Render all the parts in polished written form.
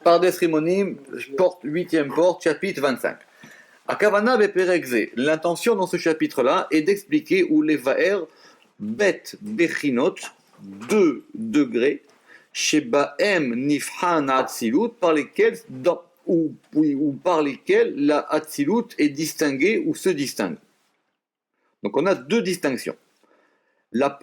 Pardes Rimonim, porte, 8e porte, chapitre 25. Akavana beperekze. L'intention dans ce chapitre-là est d'expliquer où les vaer bet bechinot, 2 degrés, shebaem nifhan atzilut, par lesquels par lesquels la atzilut est distinguée ou se distingue. Donc on a 2 distinctions. La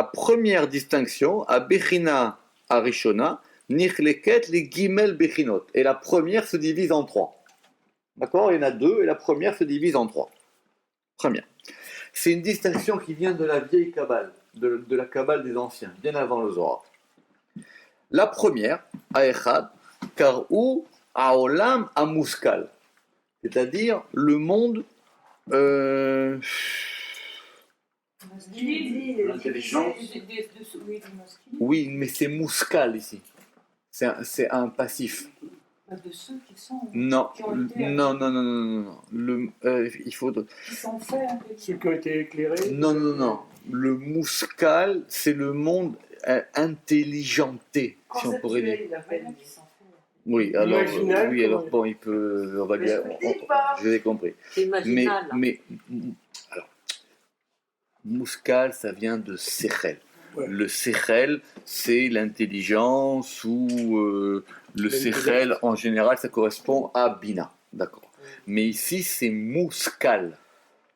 première distinction, à Bechina Arishona, Nichleket les Gimel Bechinot. Et la première se divise en 3. D'accord? Il y en a 2 et la première se divise en 3. Première. C'est une distinction qui vient de la vieille Kabbale, de la Kabbale des anciens, bien avant le Zohar. La première, Aechad, Karou Aolam Amuskal. C'est-à-dire le monde. L'intelligence. Oui, mais c'est Mouskal ici. C'est un passif. De ceux qui sont. Non, qui ont été non. Il faut. Qui sont faits. Ceux qui ont été éclairés. Non. Le Mouskal, c'est le monde intelligenté, si on pourrait dire. Oui, alors bon, il peut. On va lui. Je l'ai compris. C'est marginal. Mais alors, Mouskal, ça vient de Sechel. Ouais. Le Sechel, c'est l'intelligence ou le Sechel, en général, ça correspond à Bina. D'accord. Mais ici, c'est Mouskal.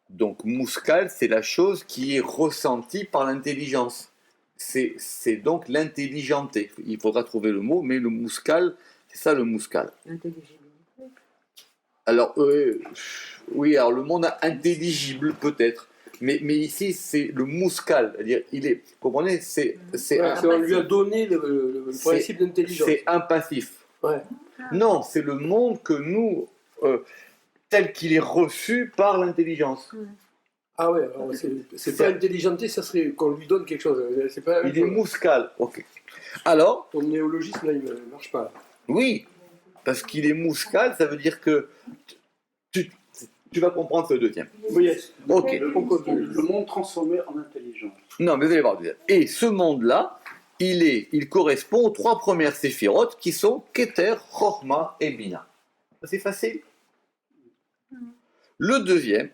Donc, Mouskal, c'est la chose qui est ressentie par l'intelligence. C'est donc l'intelligenté. Il faudra trouver le mot, mais le Mouskal, c'est ça le Mouskal. L'intelligibilité. Alors, oui, alors le monde intelligible, peut-être. Mais ici, c'est le Mouskal. C'est-à-dire, vous comprenez, on lui a donné le principe d'intelligence. C'est un passif. Ouais. Non, c'est le monde que nous, tel qu'il est reçu par l'intelligence. Ah ouais, alors c'est pas intelligenté, ça serait qu'on lui donne quelque chose. C'est pas il est Mouskal, ok. Alors, ton néologisme là, il ne marche pas. Oui, parce qu'il est Mouskal, ça veut dire que tu vas comprendre le deuxième. Oui, ok. Le monde transformé en intelligence. Non, mais vous allez voir. Et ce monde-là, il correspond aux 3 premières séphirotes qui sont Keter, Chorma et Bina. C'est facile. Le deuxième,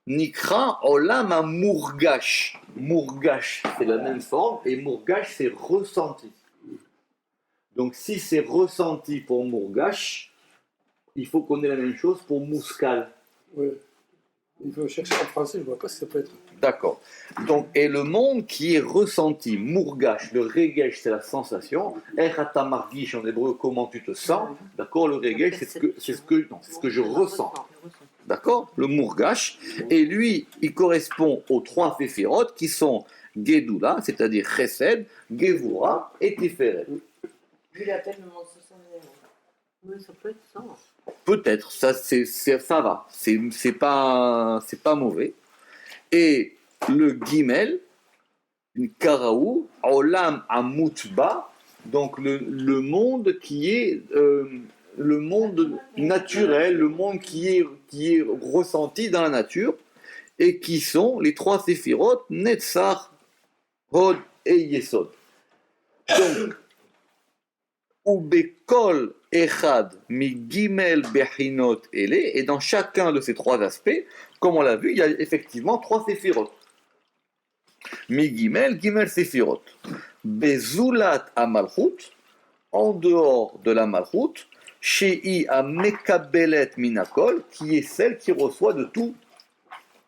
Nikra Olam à Mourgash. Mourgash, c'est la même forme, et Mourgash, c'est ressenti. Donc, si c'est ressenti pour Mourgash, il faut qu'on ait la même chose pour Mouskal. Oui. Il faut chercher en français, je ne vois pas ce que ça peut être. D'accord. Donc, et le monde qui est ressenti, Mourgash, le Regesh, c'est la sensation. Echata Margish en hébreu, comment tu te sens. D'accord, le Regesh, c'est ce que je ressens. D'accord, le Mourgash. Et lui, il correspond aux 3 Féphirot qui sont Gedula, c'est-à-dire Chesed, Gevura et Tiferet. Lui, il appelle le monde 60 000. Oui, ça peut être ça. Peut-être, ça va, c'est pas mauvais. Et le Gimel, Karaou, Olam Amutba, donc le monde qui est le monde naturel, le monde qui est ressenti dans la nature, et qui sont les 3 séphirotes, Netzach, Hod et Yesod. Donc, Ubekol Echad mi Gimel Bechinot Ele, et dans chacun de ces 3 aspects, comme on l'a vu, il y a effectivement 3 séphirotes. Mi Gimel Séphirot. Bezulat Amalchut, en dehors de la Malchut, Shei Amekabelet Minakol, qui est celle qui reçoit de tout,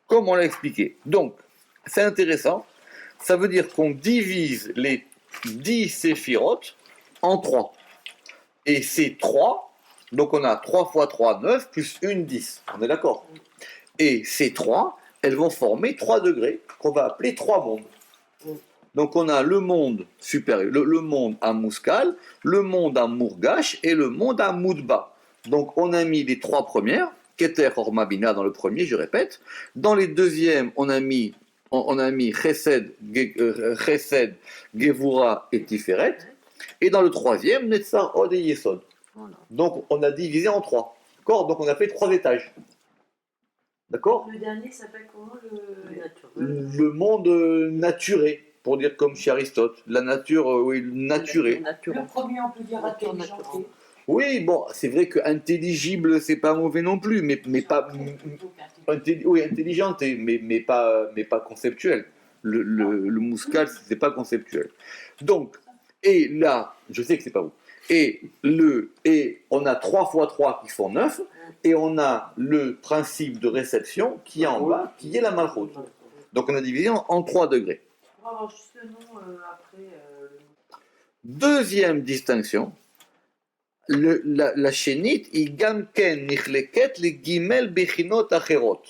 comme on l'a expliqué. Donc, c'est intéressant, ça veut dire qu'on divise les 10 séphirotes en 3. Et ces 3, donc on a 3 fois 3, 9, plus 1, 10. On est d'accord? Et ces 3, elles vont former 3 degrés, qu'on va appeler 3 mondes. Donc on a le monde supérieur, le monde à Mouskal, le monde à Mourgash et le monde à Moudba. Donc on a mis les 3 premières, Keter, Horma, Bina dans le premier, je répète. Dans les deuxièmes, on a mis Chesed, Gevura et Tiferet. Et dans le troisième, Netzar, Od et Yesod. Voilà. Donc, on a divisé en 3. D'accord? Donc, on a fait 3 étages. D'accord? Le dernier s'appelle comment? Le monde naturé, pour dire comme chez Aristote. La nature, oui, naturée. Le premier, on peut dire intelligenté. Oui, bon, c'est vrai que intelligible, c'est pas mauvais non plus, mais pas. Oui, intelligente, mais pas conceptuel. Le Mouscal, c'est pas conceptuel. Donc, et là, je sais que c'est pas vous. Et on a 3 fois 3 qui font 9, et on a le principe de réception qui est en bas, qui est la malchoute. Donc on a divisé en 3 degrés. On va avoir juste le nom après. Deuxième distinction, la chénite, il gamken nichleket les gimel bechinot acherot.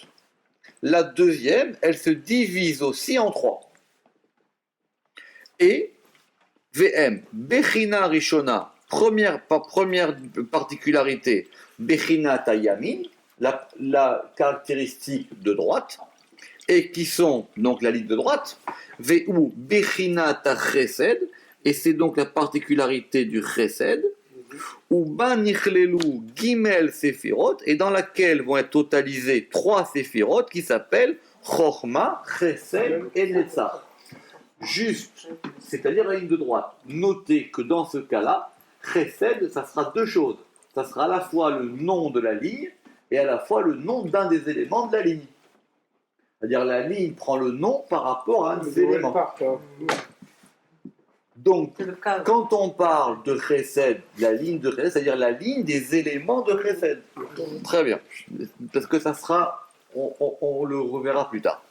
La deuxième, elle se divise aussi en 3. Et VM, Bechina Rishona, première particularité, Bechina Tayamin, la caractéristique de droite, et qui sont donc la ligne de droite, VU Bechina Chesed, et c'est donc la particularité du Chesed, ou Ban Nichlelu Gimel Sefirot, et dans laquelle vont être totalisées 3 Sefirot qui s'appellent Chochma, Chesed et Netzach. Juste, c'est-à-dire la ligne de droite. Notez que dans ce cas-là, Chesed, ça sera 2 choses. Ça sera à la fois le nom de la ligne et à la fois le nom d'un des éléments de la ligne. C'est-à-dire la ligne prend le nom par rapport à un des éléments. Donc, C'est le cas. quand on parle de Chesed, la ligne de Chesed, c'est-à-dire la ligne des éléments de Chesed. Très bien. Parce que ça sera, on le reverra plus tard.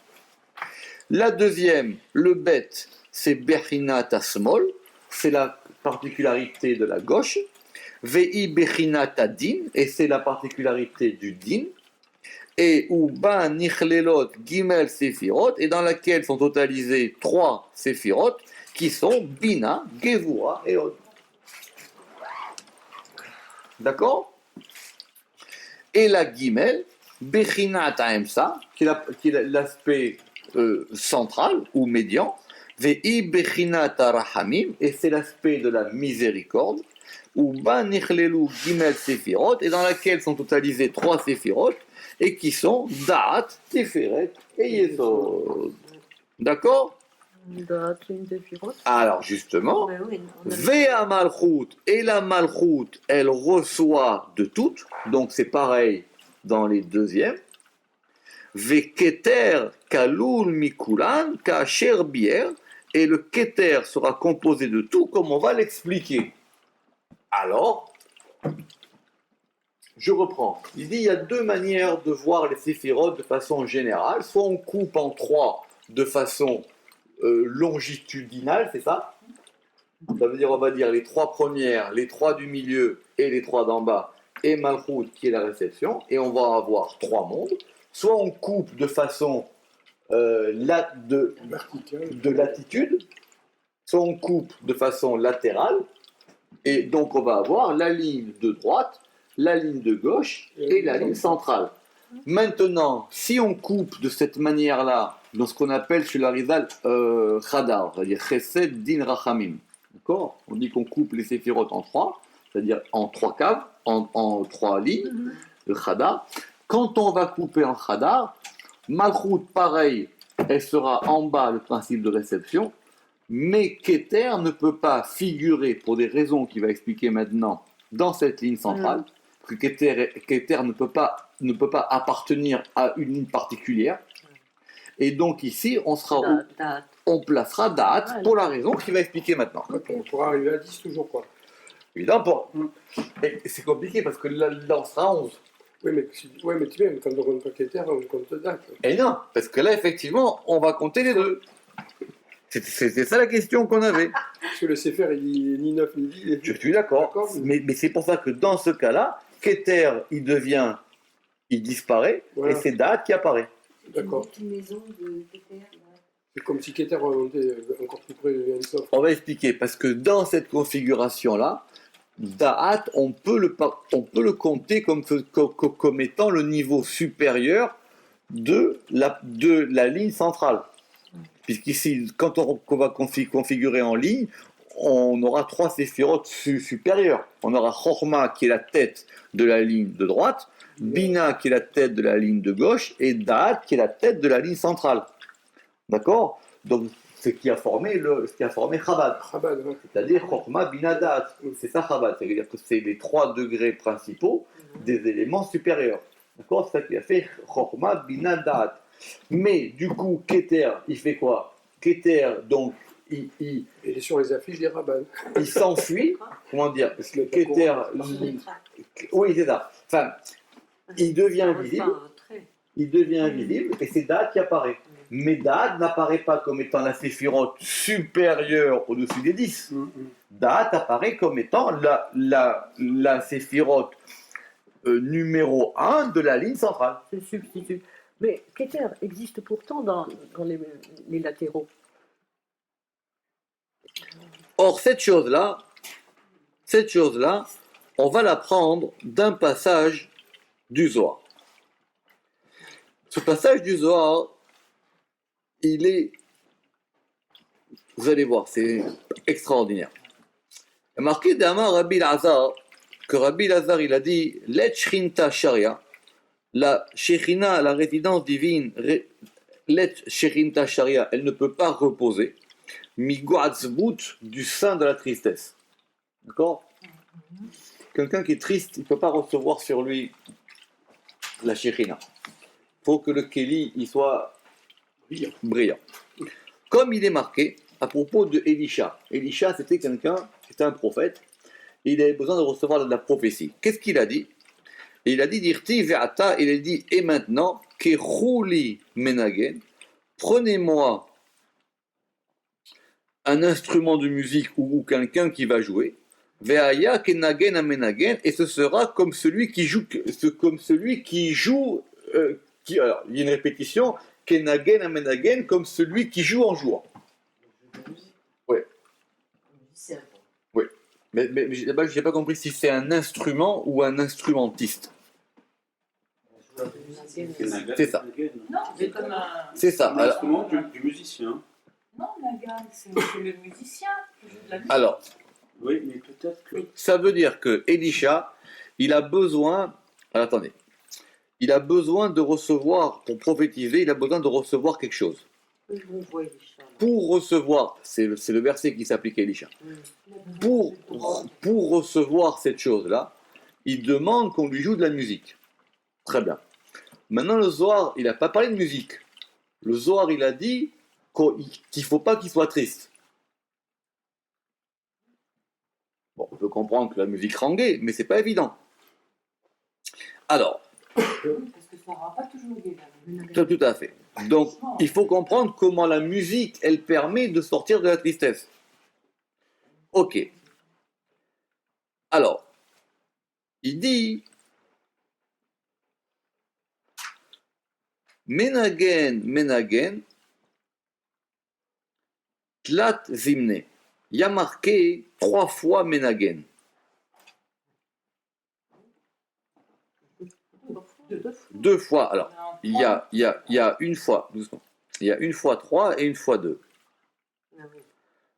La deuxième, le bet, c'est Bechinat Asmol, c'est la particularité de la gauche. Vei Bechinat Adin, et c'est la particularité du din. Et Uba Nichlelot Gimel Sefirot, et dans laquelle sont totalisées 3 Sefirot, qui sont Bina, Gevura et Od. D'accord? Et la Gimel, Bechinat Aemsa, qui est l'aspect central ou médian, Vei Bechinat Rahamim, et c'est l'aspect de la miséricorde, Uba Nichlelu Gimel Sefirot, et dans laquelle sont totalisées 3 Sefirot, et qui sont Da'at, Tiferet et Yesod. D'accord? Alors justement, Mais oui, on a- Vea Malchut, et la Malchut, elle reçoit de toutes, donc c'est pareil dans les deuxièmes. Ve Keter Kalul Mikulan Kacher Bier, et le Keter sera composé de tout, comme on va l'expliquer. Alors, je reprends. Il dit il y a 2 manières de voir les séphirotes de façon générale. Soit on coupe en 3 de façon longitudinale, c'est ça? Ça veut dire, on va dire les 3 premières, les 3 du milieu et les 3 d'en bas, et Malchut qui est la réception, et on va avoir 3 mondes. Soit on coupe de façon de latitude, soit on coupe de façon latérale, et donc on va avoir la ligne de droite, la ligne de gauche et la ligne centrale. Maintenant, si on coupe de cette manière-là, dans ce qu'on appelle chez l'Arizal Khadar, c'est-à-dire Chesed Din Rachamim, d'accord? On dit qu'on coupe les séphirotes en 3, c'est-à-dire en 3 caves, en 3 lignes, le Khadar. Quand on va couper en Khadar, Malchut, pareil, elle sera en bas le principe de réception, mais Keter ne peut pas figurer, pour des raisons qu'il va expliquer maintenant, dans cette ligne centrale, parce que Keter ne peut pas appartenir à une ligne particulière. Et donc ici, on placera Da'at pour la raison qu'il va expliquer maintenant. On pourra arriver à 10 toujours, quoi. Évidemment, et c'est compliqué parce que là, on sera 11. Oui, mais tu vois, quand on compte Keter, on compte date. Et non, parce que là, effectivement, on va compter les 2. C'était ça la question qu'on avait. Parce que le Sefer, il dit ni 9 ni 10. Je suis d'accord. Mais c'est pour ça que dans ce cas-là, Keter, il disparaît, Voilà. et c'est Da'at qui apparaît. D'accord. Une maison de Keter, là. C'est comme si Keter remontait encore plus près de Ensof. On va expliquer, parce que dans cette configuration-là, Da'at, on peut le compter comme étant le niveau supérieur de la ligne centrale. Puisqu'ici, quand on va configurer en ligne, on aura 3 séphirotes supérieures. On aura Chorma qui est la tête de la ligne de droite, Bina qui est la tête de la ligne de gauche, et Da'at qui est la tête de la ligne centrale. D'accord? Donc, ce qui a formé Chabad. Chabad, ouais. C'est-à-dire Chokhmah Binadat. C'est ça Chabad. C'est-à-dire que c'est les 3 degrés principaux des éléments supérieurs. D'accord? C'est ça qui a fait Chokhmah Binadat. Mais du coup, Keter, il fait quoi? Keter, donc, il Et sur les affiches des rabbins. s'enfuit. Comment dire? Parce que Keter. Oui, c'est ça. Enfin, il devient visible. Il devient invisible et c'est Da'at qui apparaît. Mais Da'at n'apparaît pas comme étant la séphirote supérieure au-dessus des 10. Da'at apparaît comme étant la séphirote numéro 1 de la ligne centrale. Se substitue. Mais Keter existe pourtant dans les latéraux. Or, cette chose-là, on va la prendre d'un passage du Zohar. Ce passage du Zohar, il est, vous allez voir, c'est extraordinaire. Il y a marqué d'Amar Rabbi Lazar, que Rabbi Lazar, il a dit, Let Shrinta Sharia, la Shekhinah, la résidence divine, Let Shrinta Sharia, elle ne peut pas reposer, Migoatzbout, du sein de la tristesse. D'accord? Quelqu'un qui est triste, il ne peut pas recevoir sur lui la Shekhinah. Il faut que le Kéli il soit brillant. Comme il est marqué à propos de Elisha. Elisha, c'était c'était un prophète, et il avait besoin de recevoir de la prophétie. Qu'est-ce qu'il a dit? Et il a dit, Dirti ve'ata, il a dit, et maintenant, Kechouli menagen, prenez-moi un instrument de musique ou quelqu'un qui va jouer, ve'aya kenagen amenagen, et ce sera comme celui qui joue, alors, il y a une répétition, kenagen amenagen, comme celui qui joue en jouant. Oui. Oui. Mais là-bas, je n'ai pas compris si c'est un instrument ou un instrumentiste. C'est ça. Non, c'est comme un. C'est ça. Un instrument du musicien. Non, Nagan, c'est le musicien qui joue de la musique. Alors, Oui, mais peut-être que. ça veut dire que Elisha, il a besoin. Alors, attendez. Il a besoin de recevoir, pour prophétiser, il a besoin de recevoir quelque chose. On voit Elisha. Pour recevoir, c'est le verset qui s'applique à Elisha. Pour recevoir cette chose-là, il demande qu'on lui joue de la musique. Très bien. Maintenant, le Zohar, il n'a pas parlé de musique. Le Zohar, il a dit qu'il ne faut pas qu'il soit triste. Bon, on peut comprendre que la musique rend gai, mais c'est pas évident. Alors, Parce que ça ne rend pas toujours gai. tout à fait. Donc, il faut comprendre comment la musique, elle permet de sortir de la tristesse. Ok. Alors, il dit Menagen, Menagen, Tlat Zimne. Il y a marqué 3 fois Menagen. Deux fois. Alors, il y a une fois, doucement. Il y a une fois 3 et une fois 2.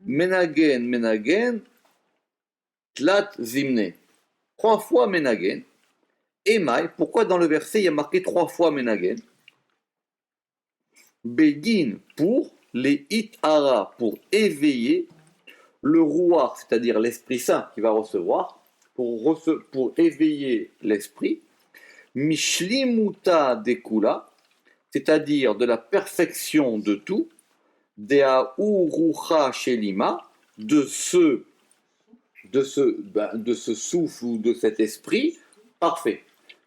Menagen, Menagen, Tlat Zimne. 3 fois Menagen. Emai, pourquoi dans le verset il y a marqué 3 fois Menagen? Begin, pour les Itara, pour éveiller le rouar, c'est-à-dire l'Esprit Saint qui va recevoir, pour éveiller l'Esprit. Mishlimuta dekula, c'est-à-dire de la perfection de tout, Dea urucha shelima, de ce souffle ou de cet esprit parfait.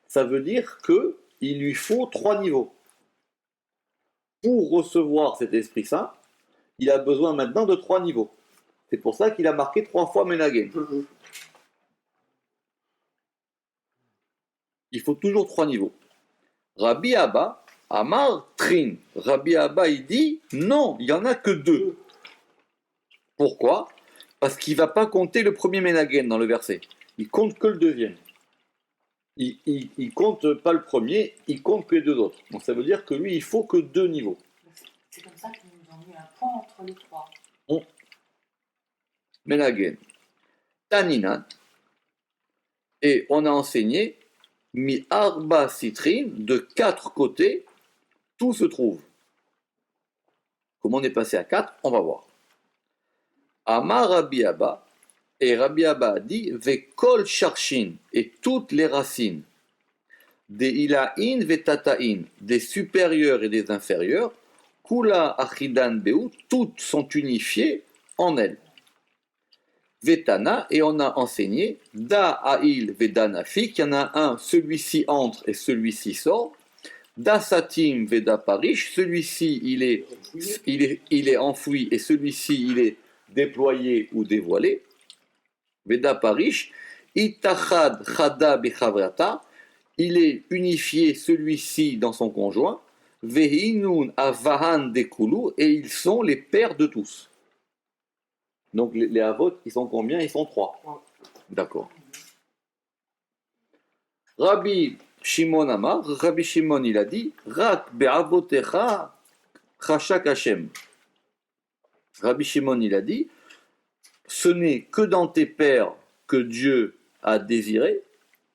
Ça veut dire qu'il lui faut 3 niveaux. Pour recevoir cet Esprit Saint, il a besoin maintenant de 3 niveaux. C'est pour ça qu'il a marqué 3 fois Menagen. Il faut toujours 3 niveaux. Rabbi Abba, Amar Trin. Rabbi Abba, il dit, non, il n'y en a que 2. Pourquoi? Parce qu'il ne va pas compter le premier Menagen dans le verset. Il compte que le deuxième. Il ne compte pas le premier, il compte que les 2 autres. Donc ça veut dire que lui, il faut que 2 niveaux. C'est comme ça qu'ils nous ont mis un point entre les 3. Menagen. Taninan. Et on a enseigné Mi arba citrine, de 4 côtés, tout se trouve. Comment on est passé à 4? On va voir. Amar Rabbi Abba, et Rabbi Abba a dit, Vekol Sharshin, et toutes les racines, des Ilahin Vetata'in, des supérieurs et des inférieurs, Kula Achidan Beu, toutes sont unifiées en elles. Vetana, et on a enseigné, Da Ail Vedanafik, il y en a un, celui-ci entre et celui-ci sort. Da Satim Veda Parish, celui-ci il est enfoui et celui-ci il est déployé ou dévoilé. Veda Parish, Itachad Chada Bechavrata, il est unifié celui-ci dans son conjoint. Vehinun Avahan Dekulu, et ils sont les pères de tous. Donc les avot, ils sont combien? Ils sont 3. D'accord. Rabbi Shimon Amar, Rabbi Shimon il a dit, Rak be'avotecha chashak Hashem. Rabbi Shimon il a dit, ce n'est que dans tes pères que Dieu a désiré.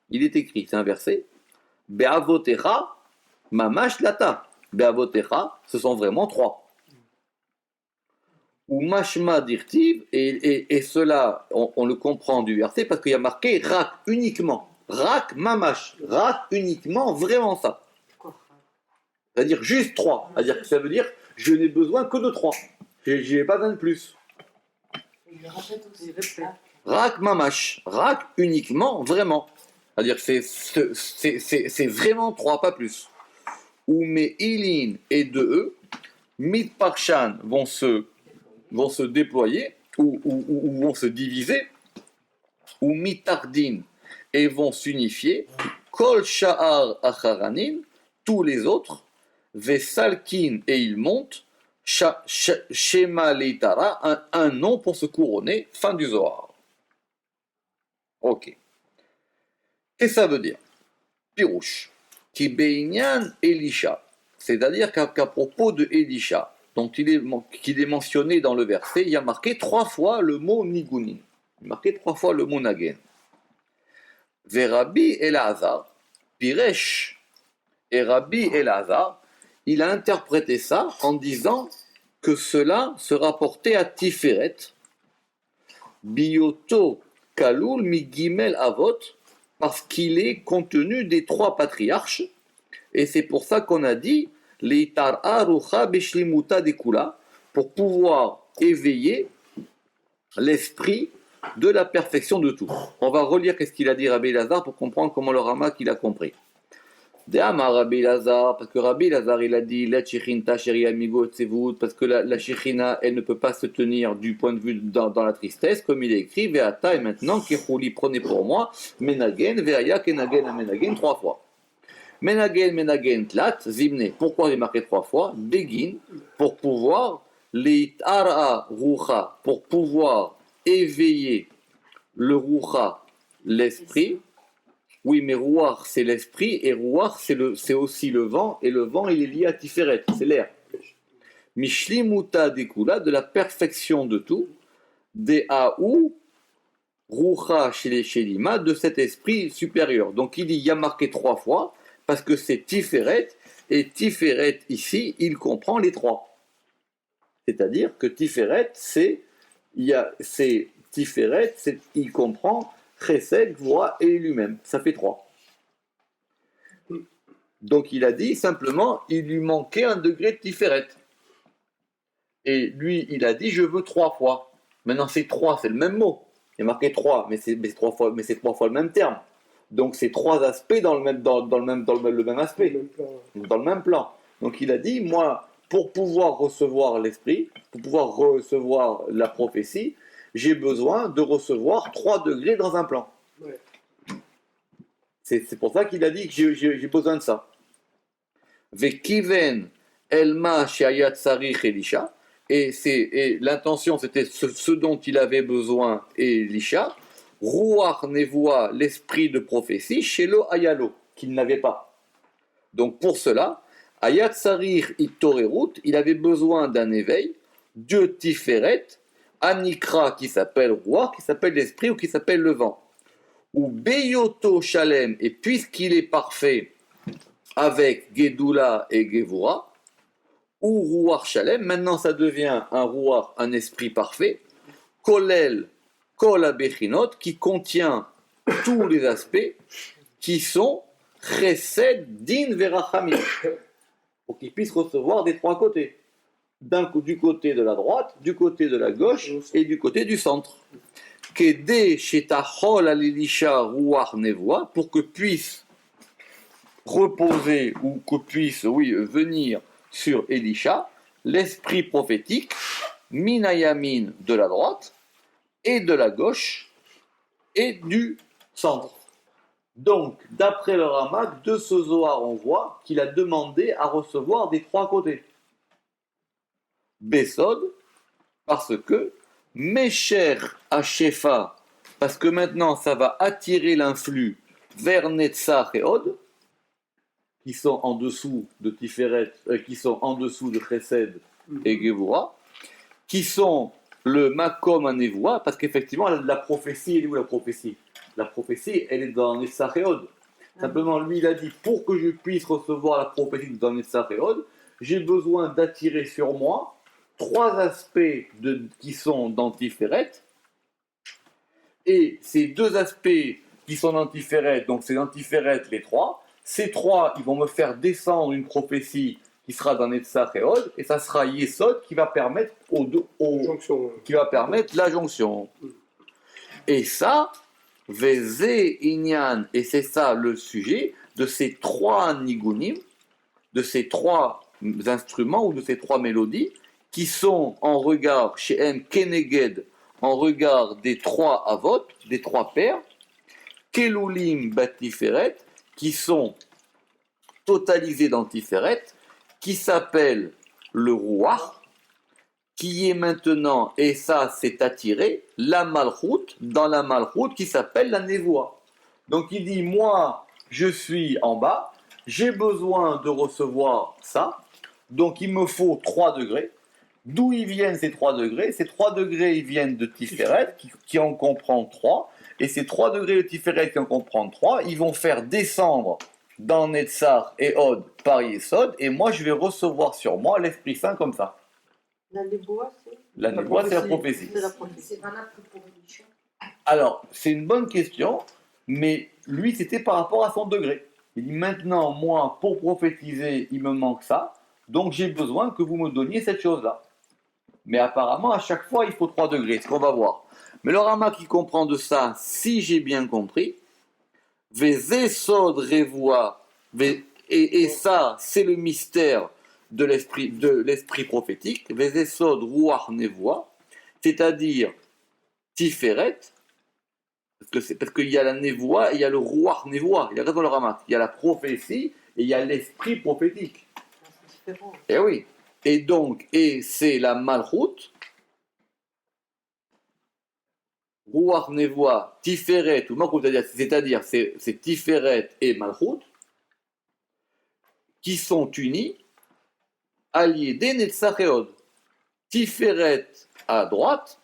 Il est écrit, c'est un verset. Be'avotecha mamash lata. Be'avotecha, ce sont vraiment 3. Ou mashma dirtiv, et cela, on le comprend du verset parce qu'il y a marqué rak uniquement. Rak mamash, rak uniquement, vraiment ça. C'est-à-dire juste 3. C'est-à-dire que ça veut dire je n'ai besoin que de 3. Je n'ai pas besoin de plus. Il le répète aussi. Rak mamash, rak uniquement, vraiment. C'est-à-dire que c'est vraiment 3, pas plus. Ou mes ilin et de eux, mitparshan vont se déployer ou vont se diviser, ou mitardin et vont s'unifier, kol sha'ar acharanin, tous les autres, vesalkin et ils montent, shema leitara, un nom pour se couronner, fin du Zohar. Ok. Qu'est-ce que ça veut dire? Pirouche. Ki beinyan Elisha. C'est-à-dire qu'à propos de Elisha, qu'il est mentionné dans le verset, il y a marqué 3 fois le mot nigunin. Il y a marqué 3 fois le mot nagen. Rabbi Elazar, Piresh, et Rabbi Elazar, il a interprété ça en disant que cela se rapportait à Tiferet, Bioto Kalul Migimel Avot, parce qu'il est contenu des 3 patriarches, et c'est pour ça qu'on a dit Leitar Arucha Beshlimuta Dekula, pour pouvoir éveiller l'esprit de la perfection de tout. On va relire qu'est-ce qu'il a dit Rabbi Elazar pour comprendre comment le Rama qu'il a compris. De'amar Rabbi Elazar, parce que Rabbi Elazar il a dit la shechinta sheri amigo tsevut, parce que la shechina elle ne peut pas se tenir du point de vue dans la tristesse, comme il est écrit ve'ata et maintenant kechuli prenez pour moi menagen ve'aya kenagen menagen 3 fois. Menagen tlat zimne. Pourquoi il est marqué 3 fois? Begin pour pouvoir leitara rucha, pour pouvoir éveiller le rucha, l'esprit. Oui, mais ruach c'est l'esprit et ruach c'est aussi le vent, et le vent il est lié à Tiferet, c'est l'air. Mishlimuta dekula, de la perfection de tout, de aou rucha shelima, de cet esprit supérieur. Donc il y a marqué 3 fois parce que c'est Tiferet, et Tiferet ici il comprend les 3. C'est-à-dire que Tiferet il comprend Chesed, Gvura et lui-même. Ça fait 3. Donc il a dit simplement, il lui manquait un degré de Tiferet. Et lui, il a dit, je veux 3 fois. Maintenant, c'est 3, c'est le même mot. Il y a marqué 3, mais c'est 3 fois le même terme. Donc c'est 3 aspects dans le même aspect, dans le même plan. Donc il a dit, moi, pour pouvoir recevoir l'esprit, pour pouvoir recevoir la prophétie, j'ai besoin de recevoir 3 degrés dans un plan. Ouais. C'est pour ça qu'il a dit que j'ai besoin de ça. Vekiven elma sheayat sarich Elisha, et l'intention c'était ce dont il avait besoin Elisha. Ruach nevoa, l'esprit de prophétie, shelo ayalo, qu'il n'avait pas. Donc pour cela, ayat sarich ittorerut, il avait besoin d'un éveil de Tiferet, Anikra qui s'appelle Ruach, qui s'appelle l'esprit ou qui s'appelle le vent. Ou Beyoto Shalem, et puisqu'il est parfait avec Gedula et Gevura, ou Ruach Shalem, maintenant ça devient un Ruach, un esprit parfait, Kolel, Kol Abechinot, qui contient tous les aspects qui sont Chesed, Din, Verachamim, pour qu'ils puissent recevoir des trois côtés. Du côté de la droite, du côté de la gauche et du côté du centre. Kede Shetachol Alilisha Ruach Nevoa, pour que puisse reposer ou que puisse, venir sur Elisha l'esprit prophétique, Minayamin de la droite et de la gauche et du centre. Donc, d'après le Ramak, de ce Zohar, on voit qu'il a demandé à recevoir des trois côtés. Besod, parce que Mesher Hashefa, parce que maintenant ça va attirer l'influx vers Netzach et Od, qui sont en dessous de Tiferet, qui sont en dessous de Chesed et Gevura, qui sont le Makom Anevoa, parce qu'effectivement la prophétie, elle est où la prophétie? La prophétie, elle est dans Netzach et Od. Simplement, lui, il a dit, pour que je puisse recevoir la prophétie dans Netzach et Od, j'ai besoin d'attirer sur moi trois aspects qui sont dans Tiferet, et ces deux aspects qui sont dans Tiferet, donc c'est dans Tiferet les trois, ces trois, ils vont me faire descendre une prophétie qui sera dans Netzach et Od, et ça sera Yesod qui va permettre qui va permettre la jonction. Et ça, Vezé Inyan, et c'est ça le sujet de ces trois nigunim, de ces trois instruments ou de ces trois mélodies qui sont en regard chez M. Keneged, en regard des trois avot, des trois pères, Kelulim Batiferet, qui sont totalisés dans Tiferet, qui s'appelle le Ruach, qui est maintenant, et ça c'est attiré, la Malchut, dans la Malchut qui s'appelle la Nevoa. Donc il dit, moi je suis en bas, j'ai besoin de recevoir ça, donc il me faut 3 degrés. D'où ils viennent ces 3 degrés? Ces 3 degrés, ils viennent de Tiferet, qui en comprend 3. Et ces 3 degrés de Tiferet qui en comprend 3, ils vont faire descendre dans Netzach et Od par Yesod. Et moi, je vais recevoir sur moi l'Esprit Saint comme ça. La néboa, c'est La névoie, c'est la prophétie. C'est la prophétie. C'est valable que pour Elisha. Alors, c'est une bonne question, mais lui, c'était par rapport à son degré. Il dit, maintenant, moi, pour prophétiser, il me manque ça. Donc, j'ai besoin que vous me donniez cette chose-là. Mais apparemment, à chaque fois, il faut 3 degrés, ce qu'on va voir. Mais le Rama qui comprend de ça, si j'ai bien compris, Vezesod Revoa, et ça, c'est le mystère de l'esprit prophétique, Vezesod Ruach Nevoa, c'est-à-dire Tiferet, parce qu'il y a la Nevoa et il y a le Ruach Nevoa, il y a raison le Rama, il y a la prophétie et il y a l'esprit prophétique. C'est différent. Eh oui. Et donc, c'est la Malchut, Ruach Nevoa, Tiferet, ou Malchut, c'est-à-dire c'est Tiferet et Malchut, qui sont unis, alliés des Netzach et Od. Tiferet à droite,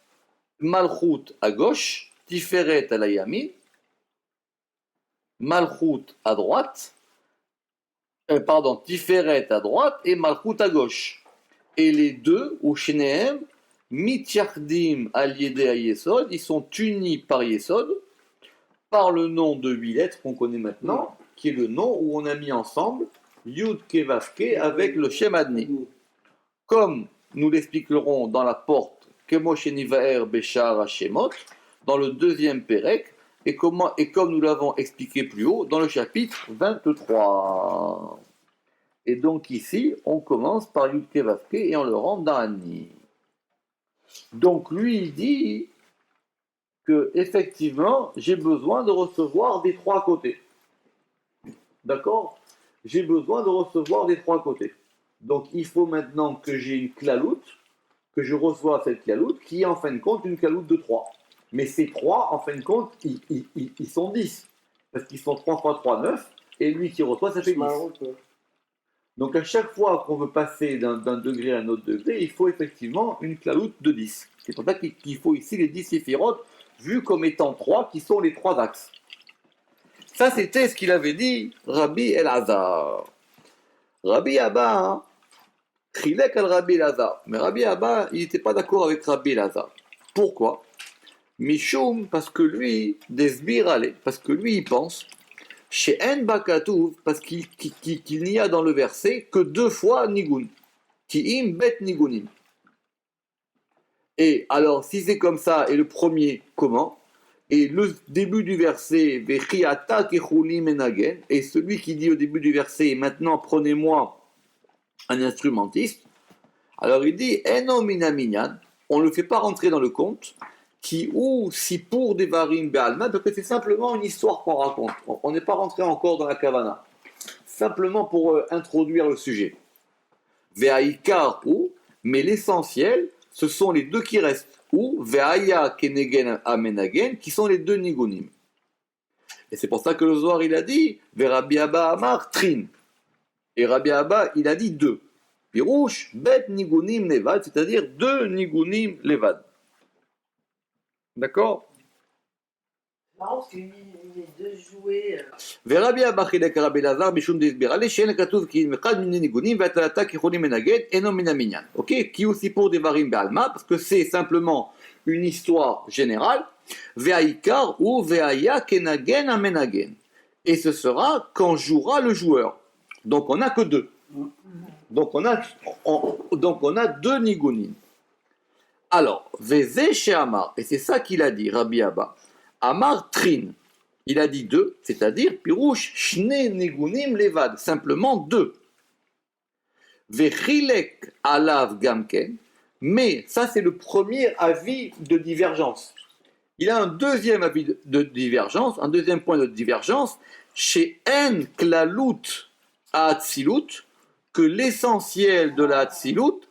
Malchut à gauche, Tiferet à la Yamin, Malchut à droite, Tiferet à droite et Malchut à gauche. Et les deux, ou Shnehem, Mityardim al-Yedei à-Yesod, ils sont unis par Yesod, par le nom de 8 lettres qu'on connaît maintenant, qui est le nom où on a mis ensemble Yud Kevavke avec le Shem Adni. Comme nous l'expliquerons dans la porte Kemoshe Nivaer Beshar Hashemot, dans le 2e Pérec, et comme nous l'avons expliqué plus haut, dans le chapitre 23. Et donc ici, on commence par Yud Kevavke et on le rentre dans Anni. Donc lui, il dit que effectivement, j'ai besoin de recevoir des 3 côtés. D'accord? J'ai besoin de recevoir des 3 côtés. Donc il faut maintenant que j'ai une claloute, que je reçois cette claloute, qui est en fin de compte une claloute de 3. Mais ces 3, en fin de compte, ils sont 10. Parce qu'ils sont 3 fois 3, 9. Et lui qui reçoit, ça fait 10. Donc à chaque fois qu'on veut passer d'un degré à un autre degré, il faut effectivement une claloute de 10. C'est pour ça qu'il faut ici les 10 séphirotes, vus comme étant 3, qui sont les 3 axes. Ça, c'était ce qu'il avait dit Rabbi Elazar. Rabbi Abba, Chilek al Rabbi Elazar. Mais Rabbi Abba, il n'était pas d'accord avec Rabbi Elazar. Pourquoi? Mishum, parce que lui, Desbir Ale, parce que lui, il pense, chez En Bakatouv, parce qu'il n'y a dans le verset que 2 fois Nigun. Ki'im bet Nigunim. Et alors, si c'est comme ça, et le premier, comment? Et le début du verset, Vechiata kechulim enagen, et celui qui dit au début du verset, maintenant prenez-moi un instrumentiste, alors il dit, Eno minaminyan, on ne le fait pas rentrer dans le compte, qui ou si pour des varim be'alma, parce que c'est simplement une histoire qu'on raconte. On n'est pas rentré encore dans la kavana. Simplement pour introduire le sujet. Ve'aikar ou, mais l'essentiel, ce sont les 2 qui restent, ou ve'aya kenegen amenagen, qui sont les 2 nigunim. Et c'est pour ça que le Zohar il a dit, ve'Rabbi Abba amar trin. Et Rabbi Abba il a dit 2. Pirouche bet nigunim levad, c'est-à-dire 2 nigunim levad. D'accord? Marrant parce qu'il met 2 jouets. ורבי אבא חילק רבי אלעזר משום דהסביר עלי שאין כתוב כי אחד מיני ניגונים והטלתה כיכולים מנגד אינו מן המניין. Ok? Qui aussi pour des varim בעלמא, parce que c'est simplement une histoire générale. והעיקר הוא והיה כנגן המנגן. Et ce sera quand jouera le joueur. Donc on n'a que 2. Donc on a 2 nigunim. Alors, Vezé chez Amar, et c'est ça qu'il a dit, Rabbi Abba. Amar Trin, il a dit 2, c'est-à-dire Pirouche Shne Nigunim Levad, simplement 2. Vechilek Alav Gamken, mais ça c'est le premier avis de divergence. Il a un deuxième avis de divergence, un deuxième point de divergence, chez En Klalut Atzilut, que l'essentiel de la Atzilut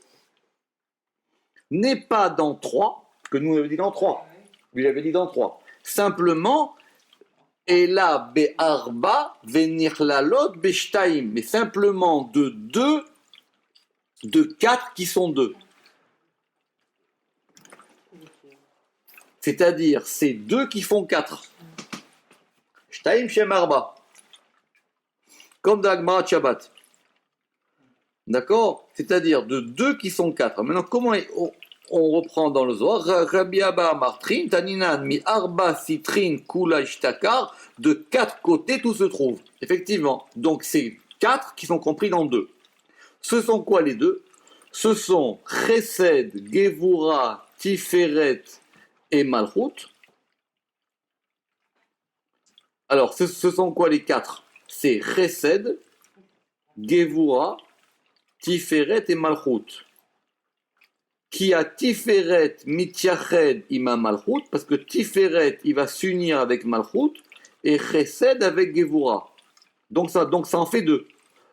n'est pas dans 3, que nous avons dit dans 3. Lui avait dit dans 3. Simplement, Ela be'arba ve'nirlalot be'shtaim. Mais simplement de 2, de 4 qui sont 2. C'est-à-dire, c'est 2 qui font 4. Shtaim shem arba. Comme dans Agmarat Shabbat. D'accord? C'est-à-dire de 2 qui sont 4. Maintenant, comment on reprend dans le Zohar? Rabbi Abba Martrin, Taninan, mi arba sitrin kula ishtakar, de 4 côtés tout se trouve. Effectivement. Donc c'est 4 qui sont compris dans 2. Ce sont quoi les 2? Ce sont Chesed, Gevura, Tiferet et Malchut. Alors ce sont quoi les 4? C'est Chesed, Gevura, Tiferet et Malchut. Qui a Tiferet mitiyached ima Malchut, parce que Tiferet il va s'unir avec Malchut et Chesed avec Gevura. Donc ça en fait 2.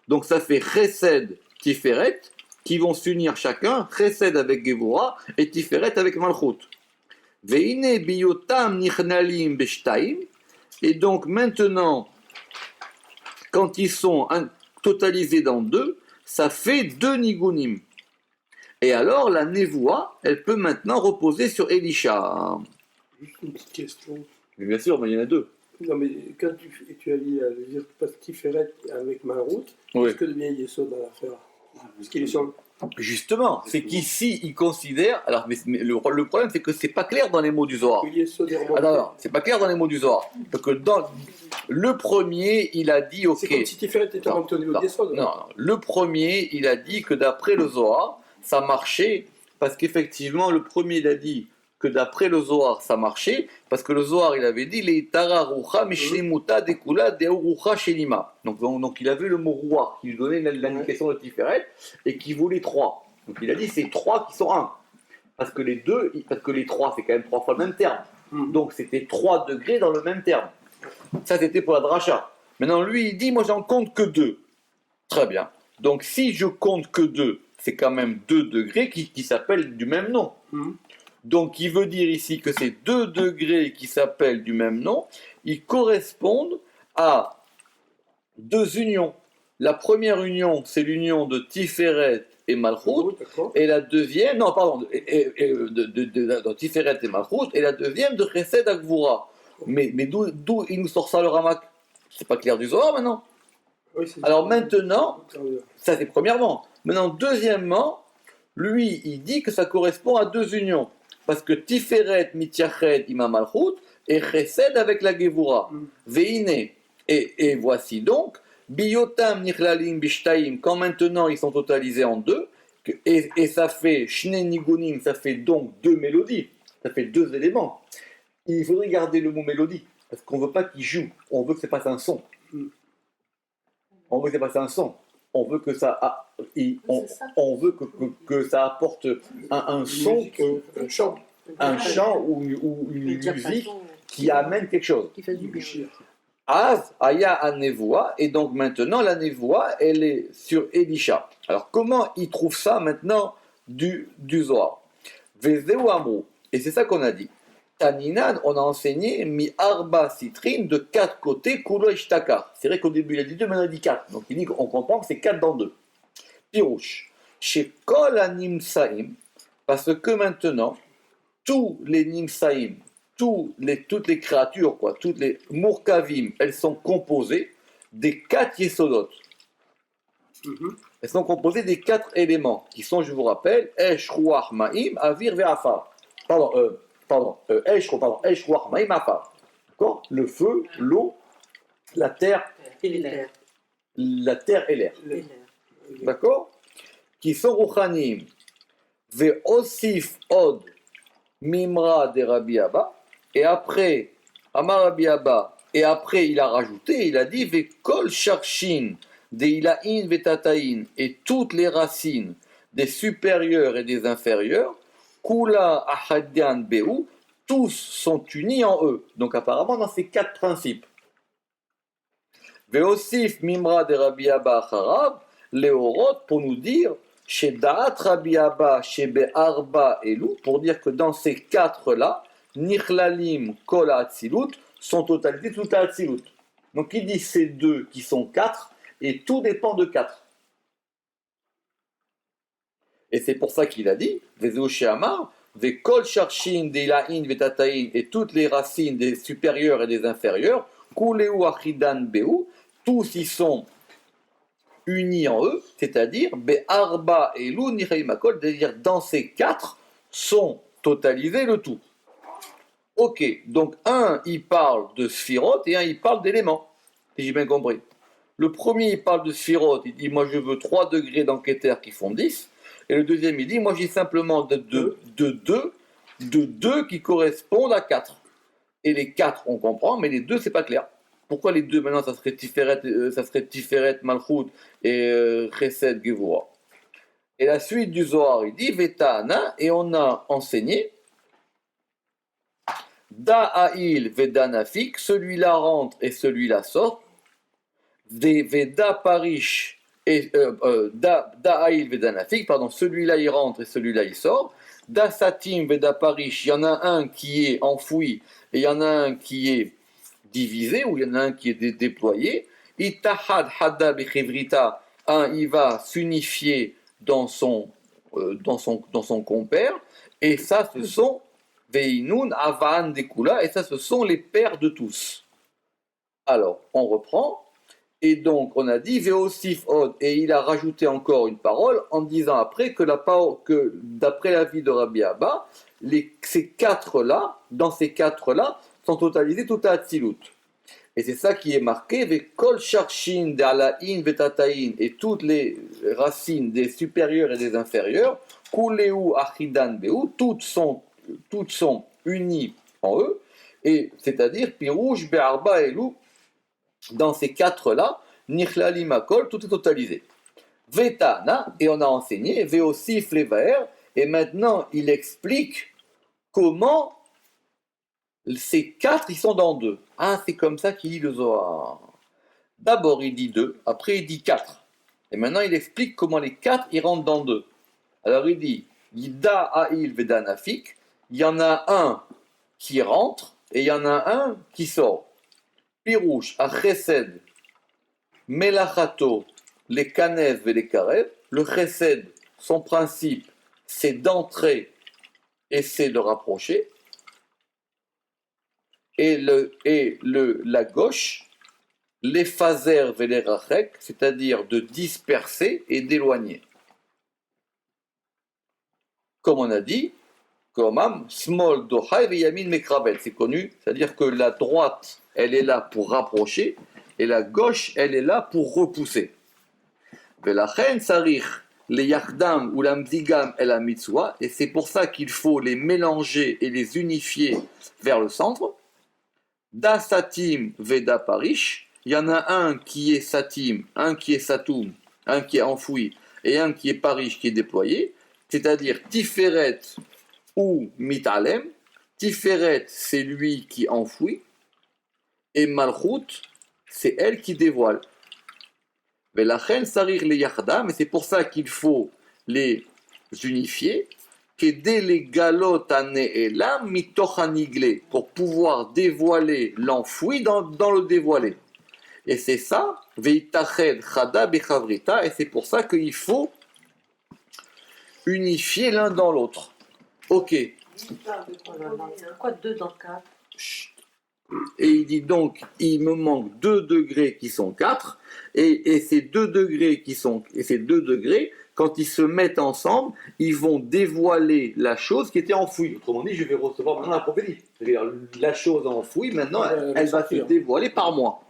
Donc ça fait Chesed, Tiferet qui vont s'unir chacun, Chesed avec Gevura et Tiferet avec Malchut. Veine biyotam nichnalim beshtaim, et donc maintenant quand ils sont totalisés dans 2, ça fait 2 nigunim. Et alors, la névoie, elle peut maintenant reposer sur Elisha. Juste une petite question. Mais bien sûr, mais il y en a 2. Non, mais quand tu as dit dire parce qu'il ferait avec ma route, Oui. est-ce que devient Yesod dans l'affaire? Parce qu'il est sur. Justement, c'est qu'ici, il considère. Alors, mais le problème, c'est que c'est pas clair dans les mots du Zohar. Que Yesod est remonté. Alors, c'est pas clair dans les mots du Zohar. Parce que dans le premier, il a dit, ok. C'est comme si Tiferet était remonté au niveau non, de Yesod. non, le premier, il a dit que d'après le Zohar, ça marchait, parce qu'effectivement, le premier, il a dit que d'après le Zohar, ça marchait, parce que le Zohar, il avait dit les tararucha mishlimuta dekula deurucha shelima. Donc, il a vu le mot roi, qui lui donnait l'indication de Tiferet, et qui voulait 3. Donc, il a dit c'est 3 qui sont 1. Parce que les 3, c'est quand même 3 fois le même terme. Donc, c'était 3 degrés dans le même terme. Ça, c'était pour la dracha. Maintenant, lui, il dit moi, j'en compte que 2. Très bien. Donc, si je compte que 2, c'est quand même 2 degrés qui s'appellent du même nom. Donc, il veut dire ici que ces 2 degrés qui s'appellent du même nom, ils correspondent à 2 unions. La première union, c'est l'union de Tiferet et Malchut, et la deuxième, non, pardon, de Tiferet et Malchut, et la deuxième de Chesed Agvura. Mais d'où il nous sort ça le Ramak? C'est pas clair du Zohar maintenant. Oui, alors maintenant, ça c'est premièrement. Maintenant, deuxièmement, lui, il dit que ça correspond à deux unions. Parce que Tiferet Mitiyached Imam Malchut et Chesed avec la Gevura. Veine. Et voici donc, Biyotam Nichlalim Bishtaim, quand maintenant ils sont totalisés en deux, et ça fait Shne Nigunim, ça fait donc deux mélodies, ça fait deux éléments. Il faudrait garder le mot mélodie, parce qu'on ne veut pas qu'il joue, on veut que ça passe un son. On veut que ça passe un son. On veut que ça, on veut que ça apporte un son, un chant ou une musique qui amène quelque chose. Qui fasse du bien. Az, Aya Anevoa, et donc maintenant la Nevoa, elle est sur Elisha. Alors comment il trouve ça maintenant du Zohar? Vezeu Amrou, et c'est ça qu'on a dit. Taninan, on a enseigné mi arba citrin de quatre côtés, kulo ishtakar. C'est vrai qu'au début il a dit deux, maintenant il a dit quatre. Donc il dit qu'on comprend que c'est quatre dans deux. Pirouche, chez kol animsaim, parce que maintenant, tous les nimsaim, toutes les créatures, quoi, toutes les murkavim, elles sont composées des quatre yesodot. Elles sont composées des quatre éléments, qui sont, je vous rappelle, Esh, Ruach, Ma'im, Avir, Ve'afar. Esh, Ruach, Ma'im, Afar. D'accord? Le feu, l'eau, la terre Et l'air. et l'air. Et l'air. D'accord? Qui sont Ruchanim. Ve'osif od mimra de Rabbi Abba. Et après, Amar Rabbi Abba, et après il a rajouté, il a dit Ve'kol sharshin de ilahin vetatahin, et toutes les racines des supérieurs et des inférieurs, kula ahadian be'u, tous sont unis en eux. Donc apparemment dans ces quatre principes. Ve'osif mimra de Rabbi Abba acharav, leorot, pour nous dire chez Da'at Rabbi Abba, chez Be'arba Elou, pour dire que dans ces quatre-là, Nichlalim, Kol Atzilut, sont totalisés tout à Atzilut. Donc il dit ces deux qui sont quatre, et tout dépend de quatre. Et c'est pour ça qu'il a dit, Vezeu Amar, Ve Kol Sharshin, Deilahin, Vetatahin, et toutes les racines des supérieurs et des inférieurs, Kuleu Achidan Beu, tous y sont unis en eux, c'est-à-dire Be'arba Elou Nichaimakol, c'est-à-dire dans ces quatre sont totalisés le tout. Ok, donc un il parle de Sphirot et un il parle d'éléments, si j'ai bien compris. Le premier il parle de Sphirot, il dit moi je veux 3 degrés d'enquêter qui font 10, et le deuxième il dit moi j'ai simplement de deux qui correspondent à 4. Et les 4 on comprend, mais les 2 c'est pas clair. Pourquoi les 2 maintenant ça serait Tiferet Malchut et Chesed Gevura. Et la suite du Zohar il dit Vetana, et on a enseigné Da'ail Vedanafik, celui-là rentre et celui-là sort. Veda Parish et Da'ail Vedanafik, pardon, celui-là il rentre et celui-là il sort. Dasatim Veda Parish, il y en a un qui est enfoui et il y en a un qui est divisé, ou il y en a un qui est déployé. Itahad Hadda Bechevrita, un il va s'unifier dans son compère, et ça ce sont Veinun, Avan, Dekula, et ça ce sont les pères de tous. Alors, on reprend, et donc on a dit Veosif Od, et il a rajouté encore une parole en disant après que d'après l'avis de Rabbi Abba, ces quatre-là, dans ces quatre-là, sont totalisés tout à Atzilut. Et c'est ça qui est marqué, Vekol Sharshin, De'alahin, Vetatahin, et toutes les racines des supérieurs et des inférieurs, Kuleu, Achidan, Beu, toutes sont unies en eux, et c'est-à-dire Pirouj, Be'arba, Elou, dans ces quatre-là, Nichlalim Akol, tout est totalisé. Vetana, et on a enseigné, Veosif Levaer, et maintenant il explique comment ces 4 ils sont dans 2. Ah, c'est comme ça qu'il dit le Zohar. D'abord il dit 2, après il dit 4. Et maintenant il explique comment les 4 ils rentrent dans 2. Alors il dit Yida Ail Vedanafik, il y en a un qui rentre et il y en a un qui sort. Pirouche, Chesed, Melachato, les Kanev et les Karev. Le Chesed, son principe, c'est d'entrer et c'est de rapprocher. Et la gauche, les Phaser et les Rachek, c'est-à-dire de disperser et d'éloigner. comme on a dit, comme small dohai veyamin mekrabel, c'est connu, c'est-à-dire que la droite, elle est là pour rapprocher, et la gauche, elle est là pour repousser. Velachen sarich les yachdam ou la mzigam et la mitzwa, et c'est pour ça qu'il faut les mélanger et les unifier vers le centre. Da satim veda parish, il y en a un qui est satim, un qui est satum, un qui est enfoui, et un qui est parish, qui est déployé, c'est-à-dire tiferet ou mitalem. Tiferet, c'est lui qui enfouit, et malchut, c'est elle qui dévoile. Velachen sarir les yachdam, et c'est pour ça qu'il faut les unifier, qu'aider les galot ane'ela mitoch haniglé, pour pouvoir dévoiler l'enfoui dans le dévoilé. Et c'est ça, veitached chada bechavrita, et c'est pour ça qu'il faut unifier l'un dans l'autre. Ok. Quoi, 2 dans 4? Chut. Et il dit donc, il me manque 2 degrés qui sont 4, et ces 2 degrés quand ils se mettent ensemble, ils vont dévoiler la chose qui était enfouie. Autrement dit, je vais recevoir maintenant la prophétie. C'est-à-dire, la chose enfouie, maintenant, elle va se dévoiler par moi.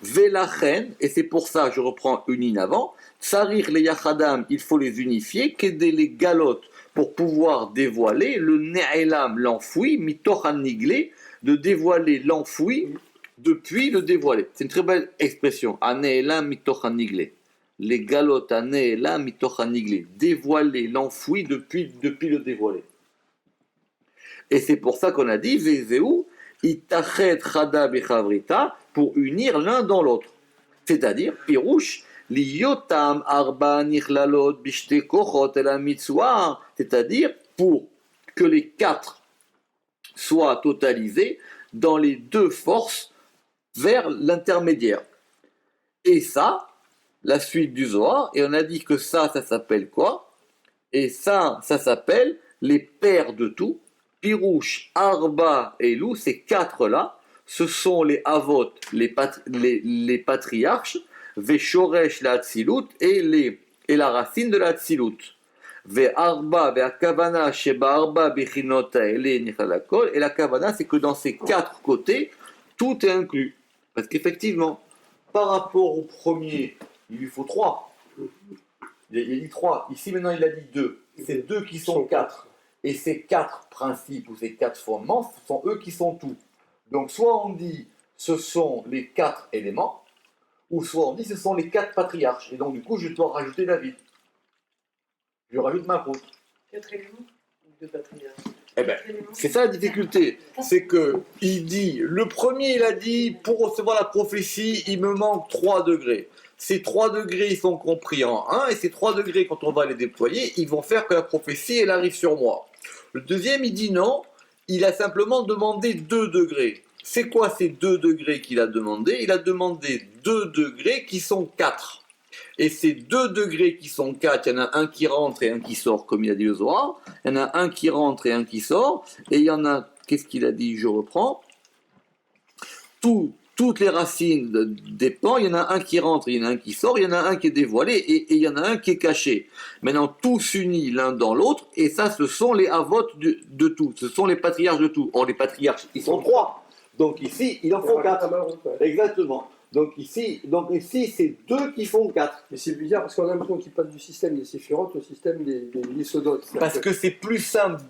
Velachen, et c'est pour ça, je reprends une ligne avant, Tsarir les Yachadam, il faut les unifier, qu'aider les galotes pour pouvoir dévoiler le Ne'elam, l'enfoui, Mitochan Niglé, de dévoiler l'enfoui depuis le dévoilé. C'est une très belle expression. Ane'elam Mitochan Niglé. Les galotes Ane'elam Mitochan Niglé. Dévoiler l'enfoui depuis le dévoilé. Et c'est pour ça qu'on a dit Vezeu, Itachet Chada Bechavrita, pour unir l'un dans l'autre. C'est-à-dire, Pirouche, Liyotam Arba Nichlalot Bishte Kochot et la Mitzvah, c'est-à-dire pour que les 4 soient totalisés dans les 2 forces vers l'intermédiaire. Et ça, la suite du Zohar, et on a dit que ça s'appelle quoi? Et ça s'appelle les pères de tout. Pirouche, Arba et Lou, ces 4-là, ce sont les Avot, les patriarches, Veshoresh la Hatzilut et la racine de la Hatzilut. Ve'arba, ve'akavana, sheba arba, bechinot ha'ele, nichalakol. Et la kavana, c'est que dans ces 4 côtés, tout est inclus. Parce qu'effectivement, par rapport au premier, il lui faut 3. Il a dit 3. Ici, maintenant, il a dit 2. C'est 2 qui sont 4. Et ces 4 principes ou ces 4 fondements, ce sont eux qui sont tout. Donc, soit on dit ce sont les 4 éléments, ou soit on dit ce sont les 4 patriarches. Et donc, du coup, je dois rajouter David. Je rajoute ma route. 4 éléments ou 2 patriarches? Eh ben, c'est ça la difficulté. C'est que il dit, le premier, il a dit, pour recevoir la prophétie, il me manque 3 degrés. Ces 3 degrés, ils sont compris en 1, et ces 3 degrés, quand on va les déployer, ils vont faire que la prophétie, elle arrive sur moi. Le deuxième, il dit non, il a simplement demandé 2 degrés. C'est quoi ces 2 degrés qu'il a demandé? Il a demandé 2 degrés qui sont 4. Et ces 2 degrés qui sont 4, il y en a un qui rentre et un qui sort, comme il a dit le Zohar. Il y en a un qui rentre et un qui sort. Et il y en a, qu'est-ce qu'il a dit? Je reprends. Toutes les racines des pans, il y en a un qui rentre, il y en a un qui sort, il y en a un qui est dévoilé et il y en a un qui est caché. Maintenant, tous unis l'un dans l'autre, et ça, ce sont les avotes de tout. Ce sont les patriarches de tout. Or, les patriarches, ils sont 3. Donc ici, il en faut 4. Exactement. Donc ici, c'est 2 qui font 4. Mais c'est bizarre parce qu'on a l'impression qu'il passe du système des séphirotes au système des Yesodot. Parce que c'est plus simple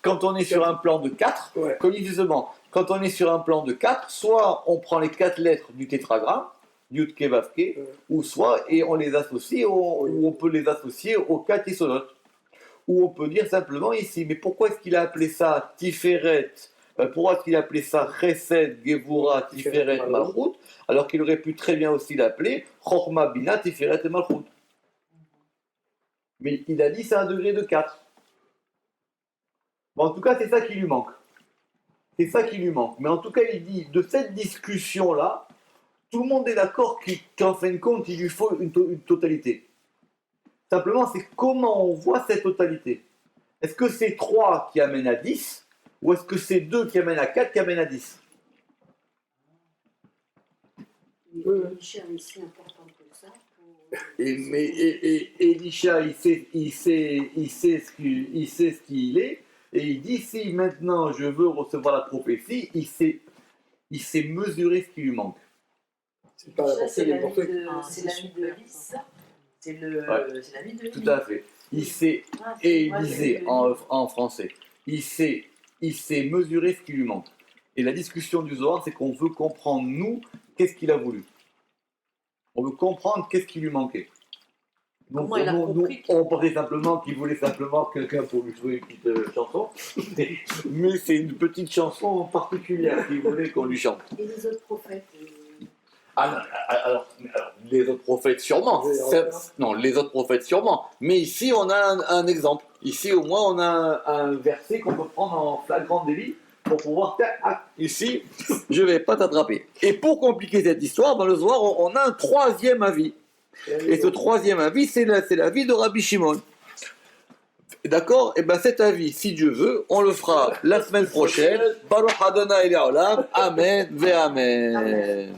quand on est sur un plan de 4, Ouais. comme il dit justement, quand on est sur un plan de 4, soit on prend les 4 lettres du tétragramme, Yud-Ke, Vav-Ke, ou soit, et on les associe, ou on peut les associer aux 4 Yesodot. Ou on peut dire simplement ici, mais pourquoi est-ce qu'il a appelé ça Tiferet? Pourquoi est-ce qu'il a appelé ça Chesed, Gevura, Tiferet, Malchut, alors qu'il aurait pu très bien aussi l'appeler Chorma, Bina, Tiferet et Malchut. Mais il a dit c'est un degré de 4. Bon, en tout cas, c'est ça qui lui manque. C'est ça qui lui manque. Mais en tout cas, il dit, de cette discussion-là, tout le monde est d'accord qu'en fin de compte, il lui faut une totalité. Simplement, c'est comment on voit cette totalité. Est-ce que c'est 3 qui amènent à 10 ou est-ce que c'est 2 qui amènent à 4 qui amènent à 10? Michel est si important que ça pour Et Elisha, il sait ce qu'il est, et il dit si maintenant je veux recevoir la prophétie, il sait mesurer ce qui lui manque. C'est pas Ça, c'est n'importe l'ami qui. de, Ah, c'est c'est l'ami de super, Lys. ça. C'est l'ami de Tout Lys. à fait. Il sait, Ah, et moi, il disait en français, il sait mesurer ce qui lui manque. Et la discussion du Zohar, c'est qu'on veut comprendre, nous, qu'est-ce qu'il a voulu. On veut comprendre qu'est-ce qui lui manquait. Donc, Comment il a compris on pensait simplement qu'il voulait simplement quelqu'un pour lui jouer une petite chanson, mais c'est une petite chanson particulière qu'il voulait qu'on lui chante. Et les autres prophètes Alors, les autres prophètes sûrement. Non, les autres prophètes sûrement. Mais ici, on a un exemple. Ici, au moins, on a un verset qu'on peut prendre en flagrant délit pour pouvoir faire ici, je ne vais pas t'attraper. Et pour compliquer cette histoire, dans le Zohar, on a un troisième avis. Et ce troisième avis, c'est l'avis de Rabbi Shimon. D'accord? Et bien cet avis, si Dieu veut, on le fera la semaine prochaine. Baruch Adonai Le'olam. Amen ve Amen.